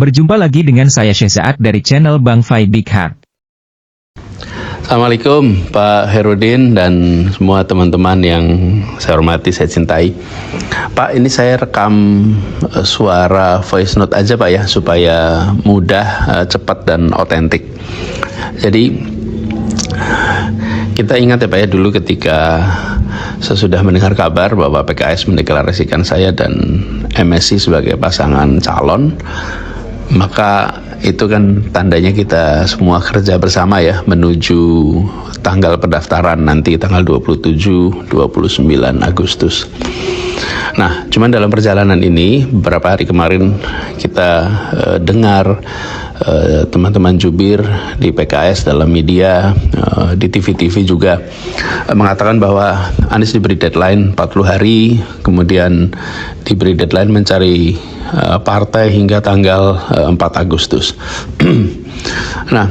Berjumpa lagi dengan saya Syahzaad dari channel Bang Fai Big Heart. Assalamualaikum Pak Herudin dan semua teman-teman yang saya hormati, saya cintai. Pak, ini saya rekam suara voice note aja Pak ya, supaya mudah, cepat dan otentik. Jadi kita ingat ya Pak ya, dulu ketika sesudah mendengar kabar bahwa PKS mendeklarasikan saya dan MSI sebagai pasangan calon, maka itu kan tandanya kita semua kerja bersama ya menuju tanggal pendaftaran nanti tanggal 27-29 Agustus. Nah, cuman dalam perjalanan ini beberapa hari kemarin kita dengar teman-teman jubir di PKS dalam media, di TV-TV juga mengatakan bahwa Anies diberi deadline 40 hari, kemudian diberi deadline mencari partai hingga tanggal 4 Agustus. Nah,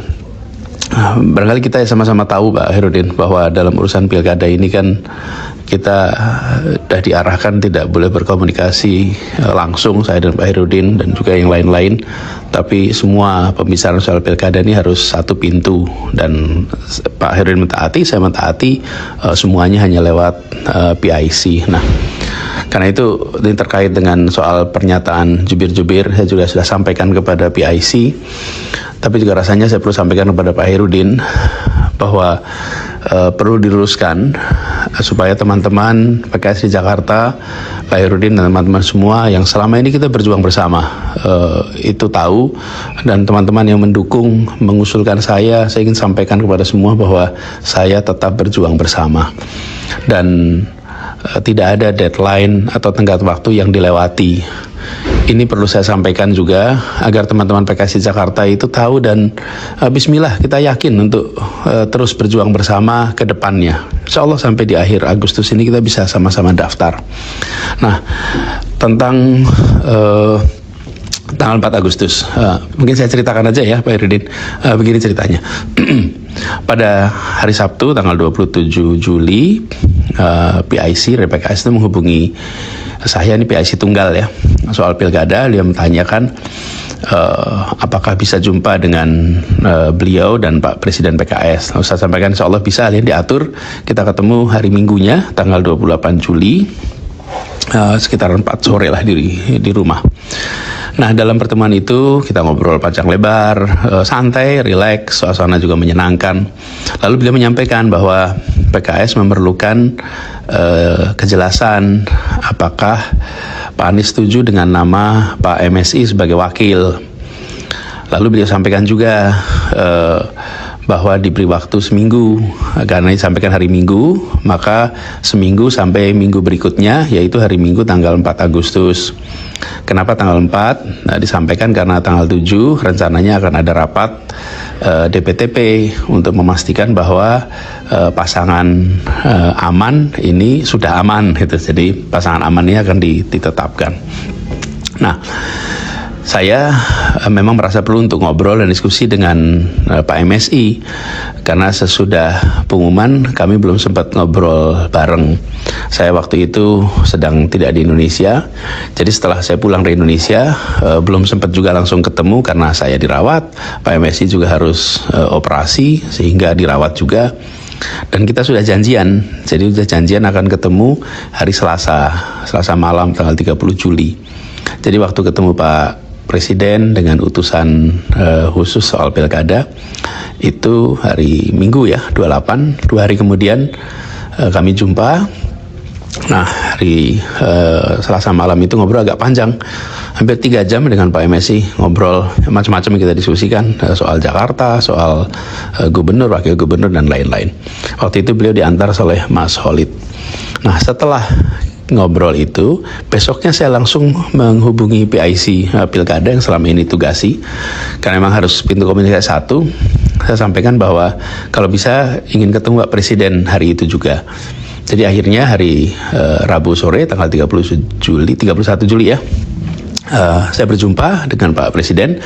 barangkali kita sama-sama tahu Pak Herudin bahwa dalam urusan pilkada ini kan kita sudah diarahkan tidak boleh berkomunikasi langsung, saya dan Pak Herudin dan juga yang lain-lain, tapi semua pembicaraan soal pilkada ini harus satu pintu, dan Pak Herudin mentaati, saya mentaati, semuanya hanya lewat PIC. Nah, karena itu ini terkait dengan soal pernyataan jubir-jubir, saya juga sudah sampaikan kepada PIC, tapi juga rasanya saya perlu sampaikan kepada Pak Herudin bahwa perlu diluruskan supaya teman-teman PKS di Jakarta, Pak Herudin dan teman-teman semua yang selama ini kita berjuang bersama itu tahu, dan teman-teman yang mendukung mengusulkan saya ingin sampaikan kepada semua bahwa saya tetap berjuang bersama, dan tidak ada deadline atau tenggat waktu yang dilewati. Ini perlu saya sampaikan juga agar teman-teman PKS di Jakarta itu tahu, dan bismillah kita yakin untuk terus berjuang bersama ke depannya. Insya Allah sampai di akhir Agustus ini kita bisa sama-sama daftar. Nah, tentang tanggal 4 Agustus, mungkin saya ceritakan aja ya Pak Herudin. Begini ceritanya. Pada hari Sabtu tanggal 27 Juli, PIC dari PKS itu menghubungi saya, ini PIC tunggal ya, soal pilkada. Dia menanyakan apakah bisa jumpa dengan beliau dan Pak Presiden PKS. Lalu saya sampaikan insya Allah bisa, lihat diatur, kita ketemu hari Minggunya tanggal 28 Juli sekitar 4 sore lah di rumah. Nah, dalam pertemuan itu kita ngobrol panjang lebar, santai, rileks, suasana juga menyenangkan. Lalu beliau menyampaikan bahwa PKS memerlukan kejelasan apakah Pak Anies setuju dengan nama Pak MSI sebagai wakil. Lalu beliau sampaikan juga bahwa diberi waktu seminggu, karena disampaikan hari Minggu, maka seminggu sampai minggu berikutnya, yaitu hari Minggu tanggal 4 Agustus. Kenapa tanggal 4? Nah, disampaikan karena tanggal 7 rencananya akan ada rapat DPTP untuk memastikan bahwa pasangan aman ini sudah aman gitu. Jadi pasangan aman ini akan ditetapkan. Nah, saya memang merasa perlu untuk ngobrol dan diskusi dengan Pak MSI, karena sesudah pengumuman kami belum sempat ngobrol bareng. Saya waktu itu sedang tidak di Indonesia, jadi setelah saya pulang dari Indonesia belum sempat juga langsung ketemu karena saya dirawat. Pak MSI juga harus operasi sehingga dirawat juga. Dan kita sudah janjian, jadi sudah janjian akan ketemu hari Selasa malam tanggal 30 Juli. Jadi waktu ketemu Pak Presiden dengan utusan khusus soal pilkada itu hari Minggu ya, 28, 2 hari kemudian kami jumpa. Nah, hari Selasa malam itu ngobrol agak panjang, hampir 3 jam dengan Pak MSI, ngobrol macam-macam yang kita diskusikan, soal Jakarta, soal gubernur, wakil gubernur, dan lain-lain. Waktu itu beliau diantar oleh Mas Holid. Nah, setelah ngobrol itu, besoknya saya langsung menghubungi PIC pilkada yang selama ini tugasi, karena memang harus pintu komunikasi satu. Saya sampaikan bahwa kalau bisa ingin ketemu Pak Presiden hari itu juga. Jadi akhirnya hari Rabu sore tanggal 31 Juli ya, saya berjumpa dengan Pak Presiden,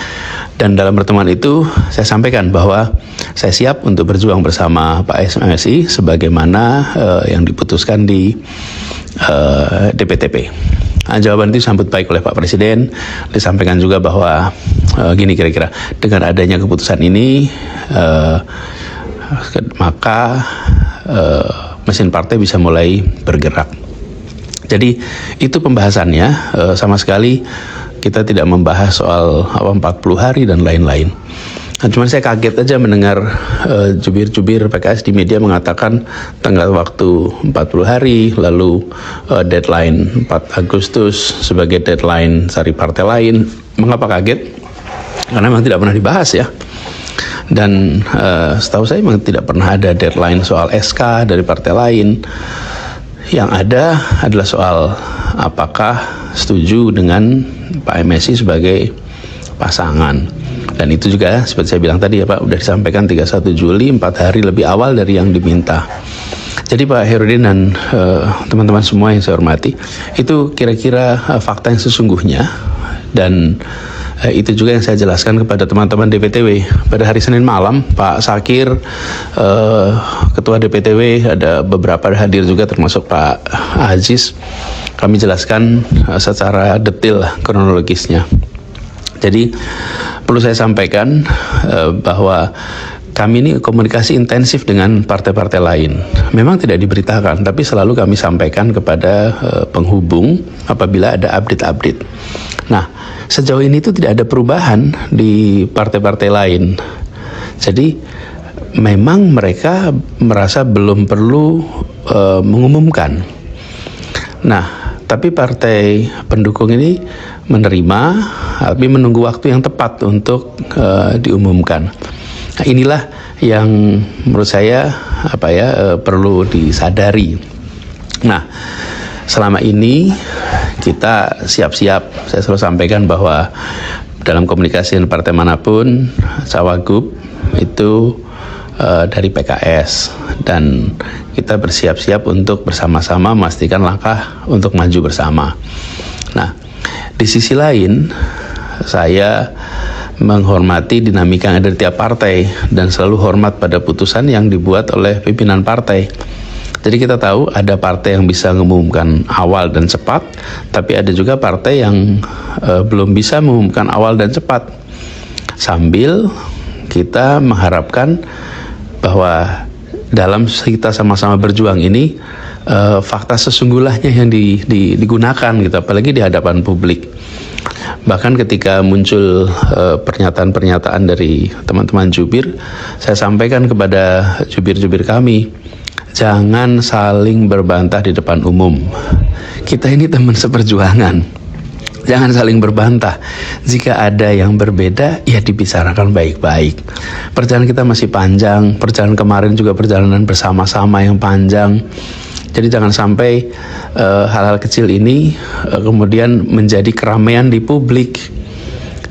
dan dalam pertemuan itu saya sampaikan bahwa saya siap untuk berjuang bersama Pak MSI sebagaimana yang diputuskan di DPTP. jawaban itu disambut baik oleh Pak Presiden. Disampaikan juga bahwa gini kira-kira, dengan adanya keputusan ini maka mesin partai bisa mulai bergerak. Jadi itu pembahasannya, sama sekali kita tidak membahas soal 40 hari dan lain-lain. Nah, cuman saya kaget aja mendengar jubir-jubir PKS di media mengatakan tenggat waktu 40 hari, lalu deadline 4 Agustus sebagai deadline dari partai lain. Mengapa kaget? Karena memang tidak pernah dibahas ya. Dan setahu saya memang tidak pernah ada deadline soal SK dari partai lain. Yang ada adalah soal apakah setuju dengan Pak MSI sebagai pasangan. Dan itu juga seperti saya bilang tadi ya Pak, udah disampaikan 31 Juli, 4 hari lebih awal dari yang diminta. Jadi Pak Herudin dan teman-teman semua yang saya hormati, itu kira-kira fakta yang sesungguhnya. Dan itu juga yang saya jelaskan kepada teman-teman DPTW. Pada hari Senin malam, Pak Sakir, Ketua DPTW, ada beberapa hadir juga termasuk Pak Aziz. Kami jelaskan secara detail kronologisnya. Jadi perlu saya sampaikan bahwa kami ini komunikasi intensif dengan partai-partai lain. Memang tidak diberitakan, tapi selalu kami sampaikan kepada penghubung apabila ada update-update. Nah, sejauh ini itu tidak ada perubahan di partai-partai lain. Jadi memang mereka merasa belum perlu mengumumkan. Nah, tapi partai pendukung ini menerima, tapi menunggu waktu yang tepat untuk diumumkan. Nah, inilah yang menurut saya perlu disadari. Nah, selama ini kita siap-siap, saya selalu sampaikan bahwa dalam komunikasi dengan partai manapun, Cawagup itu dari PKS, dan kita bersiap-siap untuk bersama-sama memastikan langkah untuk maju bersama. Nah, di sisi lain, saya menghormati dinamika yang ada di tiap partai dan selalu hormat pada putusan yang dibuat oleh pimpinan partai. Jadi kita tahu ada partai yang bisa mengumumkan awal dan cepat, tapi ada juga partai yang belum bisa mengumumkan awal dan cepat. Sambil kita mengharapkan bahwa dalam kita sama-sama berjuang ini, fakta sesungguhnya yang digunakan gitu, apalagi di hadapan publik. Bahkan ketika muncul pernyataan-pernyataan dari teman-teman jubir, saya sampaikan kepada jubir-jubir kami, jangan saling berbantah di depan umum. Kita ini teman seperjuangan. Jangan saling berbantah. Jika ada yang berbeda, ya dibicarakan baik-baik. Perjalanan kita masih panjang. Perjalanan kemarin juga perjalanan bersama-sama yang panjang. Jadi jangan sampai hal-hal kecil ini kemudian menjadi keramaian di publik.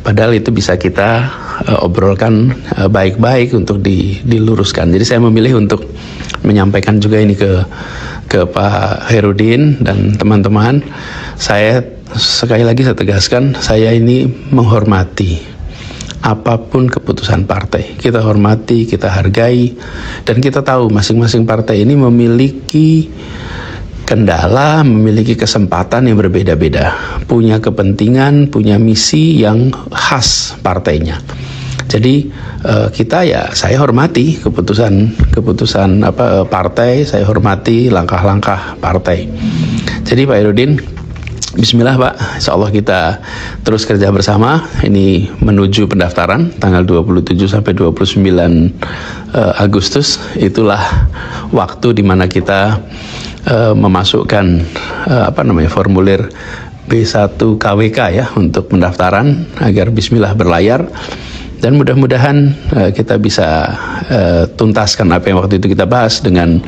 Padahal itu bisa kita obrolkan baik-baik untuk diluruskan. Jadi saya memilih untuk menyampaikan juga ini ke Pak Herudin dan teman-teman. Saya sekali lagi saya tegaskan, saya ini menghormati apapun keputusan partai. Kita hormati, kita hargai, dan kita tahu masing-masing partai ini memiliki kendala, memiliki kesempatan yang berbeda-beda, punya kepentingan, punya misi yang khas partainya. Jadi saya hormati keputusan partai, saya hormati langkah-langkah partai. Jadi Pak Herudin, bismillah Pak, insya Allah kita terus kerja bersama. Ini menuju pendaftaran tanggal 27 sampai 29 Agustus. Itulah waktu di mana kita memasukkan formulir B1 KWK ya untuk pendaftaran agar bismillah berlayar. Dan mudah-mudahan kita bisa tuntaskan apa yang waktu itu kita bahas dengan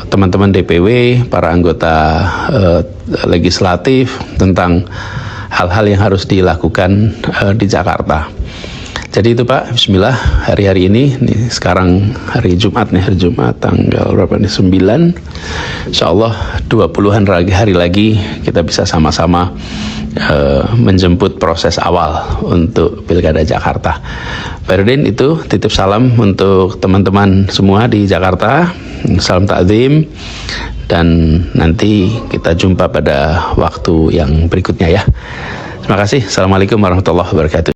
teman-teman DPW, para anggota legislatif tentang hal-hal yang harus dilakukan di Jakarta. Jadi itu Pak, bismillah, hari-hari ini sekarang hari Jumat nih, hari Jumat tanggal berapa nih, 9. Insya Allah 20-an hari lagi kita bisa sama-sama menjemput proses awal untuk Pilkada Jakarta. Pak Rudin, itu titip salam untuk teman-teman semua di Jakarta. Salam takzim, dan nanti kita jumpa pada waktu yang berikutnya ya. Terima kasih. Assalamualaikum warahmatullahi wabarakatuh.